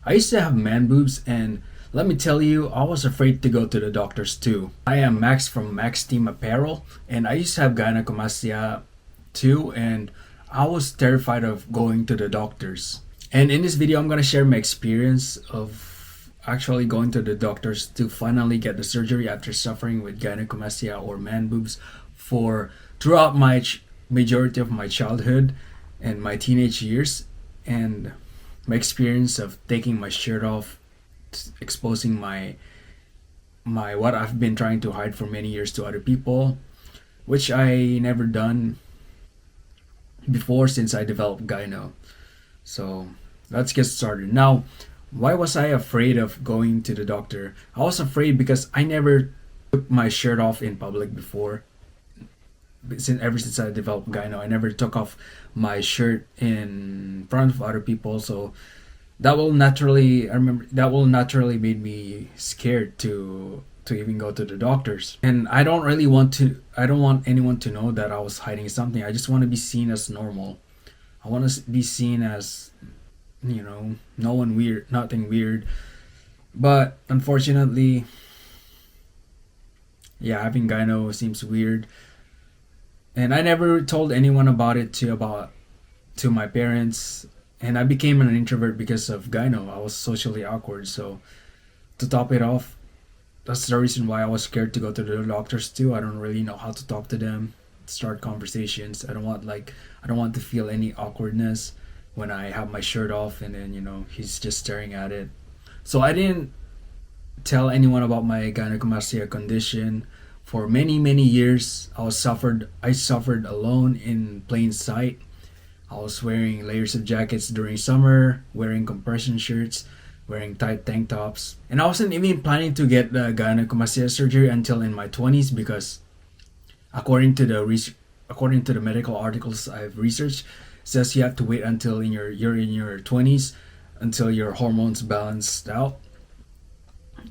I used to have man boobs, and let me tell you, I was afraid to go to the doctors too. I am Max from MaxxTeem Apparel, and I used to have Gynecomastia too, and I was terrified of going to the doctors. And in this video, I'm gonna share my experience of actually going to the doctors to finally get the surgery after suffering with gynecomastia or man boobs for throughout my majority of my childhood and my teenage years, and my experience of taking my shirt off, exposing my what I've been trying to hide for many years to other people, which I never done before since I developed Gyno. So let's get started. Now, why was I afraid of going to the doctor? I was afraid because I never took my shirt off in public before. Ever since I developed Gyno, I never took off my shirt in front of other people. So that will naturally, I remember that will naturally made me scared to even go to the doctors. And I don't really want to. I don't want anyone to know that I was hiding something. I just want to be seen as normal. I want to be seen as, no one weird, nothing weird. But unfortunately, yeah, having gyno seems weird, and I never told anyone about it to my parents. And I became an introvert because of gyno. I was socially awkward. So to top it off, that's the reason why I was scared to go to the doctors too. I don't really know how to talk to them, start conversations. I don't want to feel any awkwardness when I have my shirt off and then he's just staring at it. So I didn't tell anyone about my gynecomastia condition for many years. I suffered alone in plain sight. I was wearing layers of jackets during summer, wearing compression shirts, wearing tight tank tops, and I wasn't even planning to get the gynecomastia surgery until in my 20s because according to the medical articles I've researched, says you have to wait until you're in your 20s until your hormones balanced out.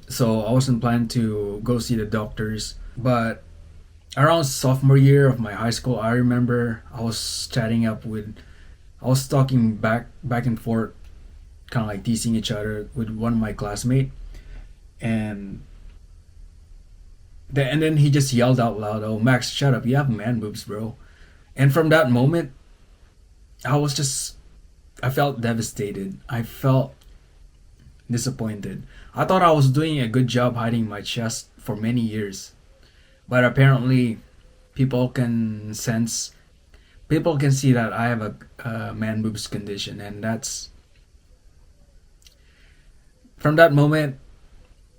So I wasn't planning to go see the doctors, but around sophomore year of my high school, I remember I was talking back and forth, kind of like teasing each other with one of my classmates, and then he just yelled out loud, "Oh, Max, shut up! You have man boobs, bro." And from that moment, I felt devastated. I felt disappointed. I thought I was doing a good job hiding my chest for many years, but apparently, people can sense, people can see that I have a man boobs condition, and that's from that moment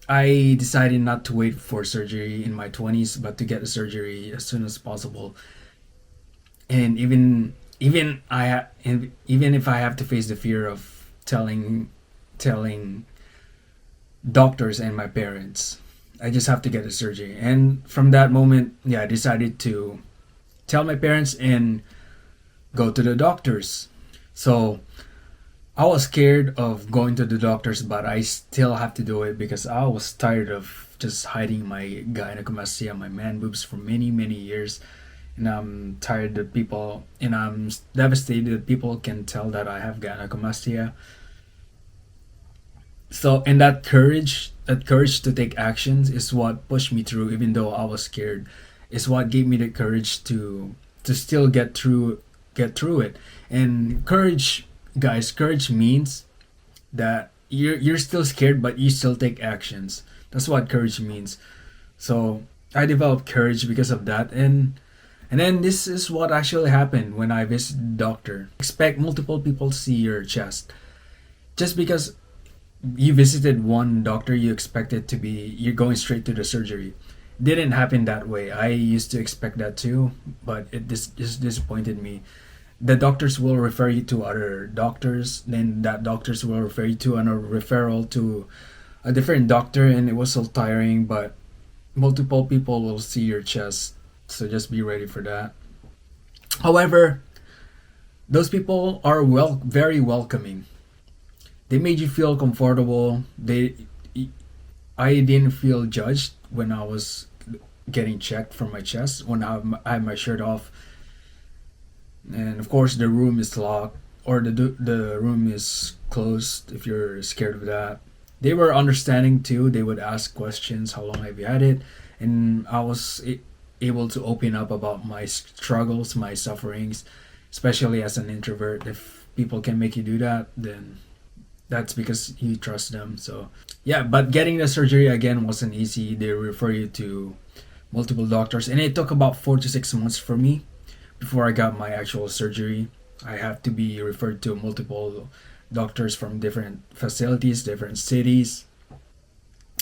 I decided not to wait for surgery in my 20s, but to get the surgery as soon as possible. And even if I have to face the fear of telling doctors and my parents, I just have to get the surgery. And from that moment, yeah, I decided to tell my parents and go to the doctors. So I was scared of going to the doctors, but I still have to do it because I was tired of just hiding my gynecomastia, my man boobs for many years. And I'm tired that people, and I'm devastated that people can tell that I have gynecomastia. So, and that courage to take actions is what pushed me through, even though I was scared. Is what gave me the courage to still get through it. And courage, guys, courage means that you're still scared, but you still take actions. That's what courage means. So I developed courage because of that, and then this is what actually happened when I visited the doctor. Expect multiple people to see your chest. Just because you visited one doctor, you expect it to be you're going straight to the surgery. Didn't happen that way. I used to expect that too, but it just disappointed me. The doctors will refer you to other doctors, then that doctors will refer you to a referral to a different doctor, and it was so tiring. But multiple people will see your chest, so just be ready for that. However, those people are very welcoming. They made you feel comfortable. I didn't feel judged when I was getting checked for my chest when I had my shirt off. And of course, the room is locked. or the room is closed if you're scared of that. They were understanding too. They would ask questions, how long have you had it? And I was able to open up about my struggles, my sufferings, especially as an introvert. If people can make you do that, then that's because you trust them. So yeah, but getting the surgery again wasn't easy. They refer you to multiple doctors, and it took about 4 to 6 months for me before I got my actual surgery. I have to be referred to multiple doctors from different facilities, different cities.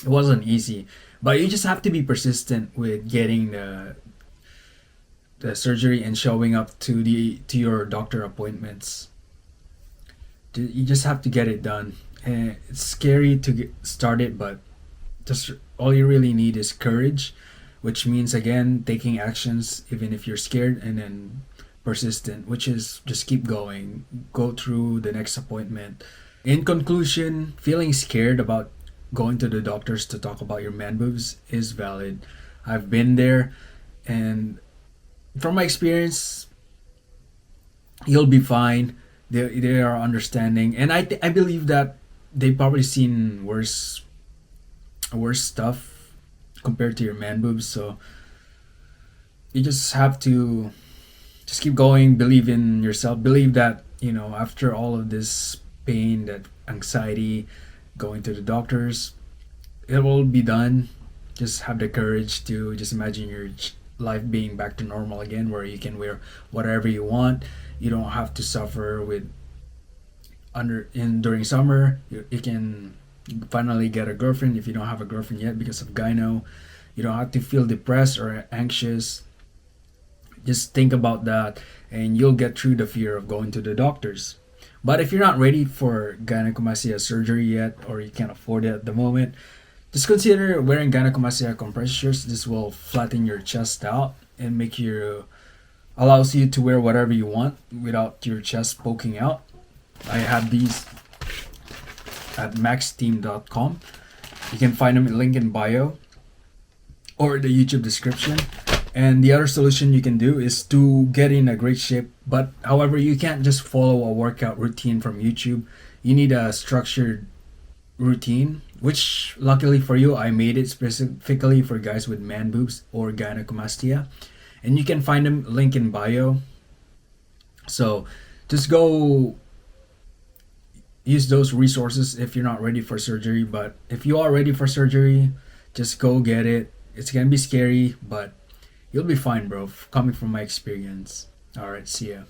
It wasn't easy, but you just have to be persistent with getting the surgery and showing up to your doctor appointments. You just have to get it done. And it's scary to get started, but just all you really need is courage, which means again taking actions even if you're scared, and then persistent, which is just keep going, go through the next appointment. In conclusion, feeling scared about going to the doctors to talk about your man boobs is valid. I've been there, and from my experience, you'll be fine. They are understanding, and I believe that they've probably seen worse stuff compared to your man boobs. So you just have to just keep going, believe in yourself, believe that after all of this pain, that anxiety, going to the doctors, it will be done. Just have the courage to just imagine your life being back to normal again, where you can wear whatever you want. You don't have to suffer with during summer. You can finally get a girlfriend if you don't have a girlfriend yet because of gyno. You don't have to feel depressed or anxious. Just think about that, and you'll get through the fear of going to the doctors. But if you're not ready for gynecomastia surgery yet, or you can't afford it at the moment, just consider wearing gynecomastia compression shirts. This will flatten your chest out and allows you to wear whatever you want without your chest poking out. I have these at MaxxTeam.com. You can find them in link in bio or the YouTube description. And the other solution you can do is to get in a great shape. But however, you can't just follow a workout routine from YouTube. You need a structured routine, which luckily for you, I made it specifically for guys with man boobs or gynecomastia. And you can find them link in bio. So just go use those resources if you're not ready for surgery. But if you are ready for surgery, just go get it. It's gonna be scary, but you'll be fine, bro. Coming from my experience. All right, see ya.